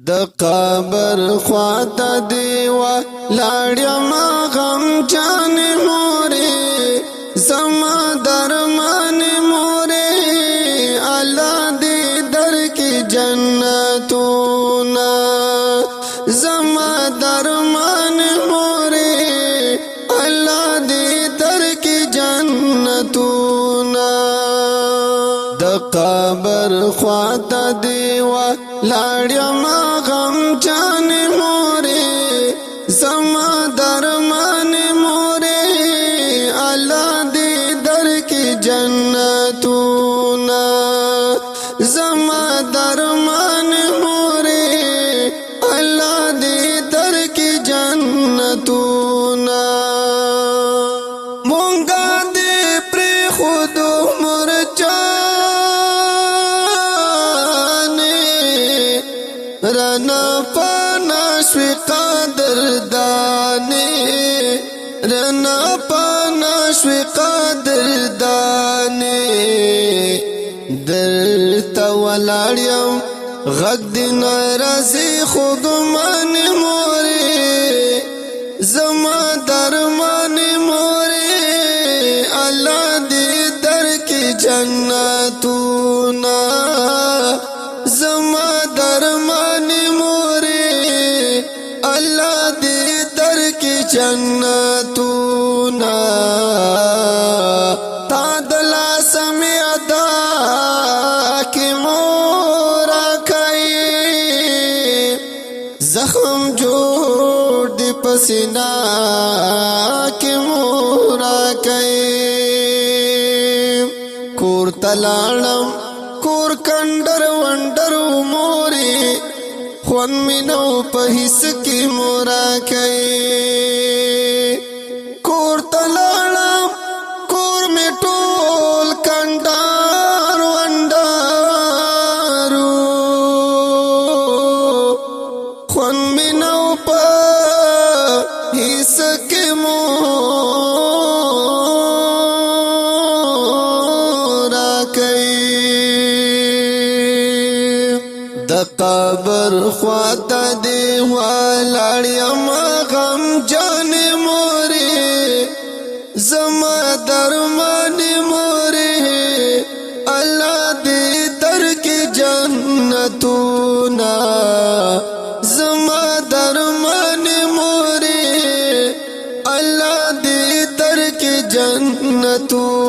د قبر خواته دیوا لاړم غم جان مورې زما درمان مورې الله دې درکې جنتونه زما درمان مورې الله دې درکې جنتونه د قبر خواته دیوا لاړم غم جان مورې زما درمان مورې الله دې درکې جنتونه زما درمان مورې الله دې درکې جنتونه مونږه دې پرې خود رنا پانا شوی قدردانی رنا پانا شوی قدردانی در تولاریم غد دین رازی خودمان موری زما درمان موری اللہ دی در کی جنتونا زما درمان اللہ دی در کی جنتونا تا دلا سمی ادا کی مورا کئی زخم جوڑ دی پسینا کی مورا کئی کور تلالم کور کندر وندر موری خوان مینو په هیڅ کې مورا کوي کور تلاړم کور می ټول کندار وندارو خوان مینو په هیڅ کې مورا کوي د قبر خواته دیوا لاړم غم جان مورې زما درمان مورې الله دې درکې جنتونه زما درمان مورې الله دې درکې جنتونه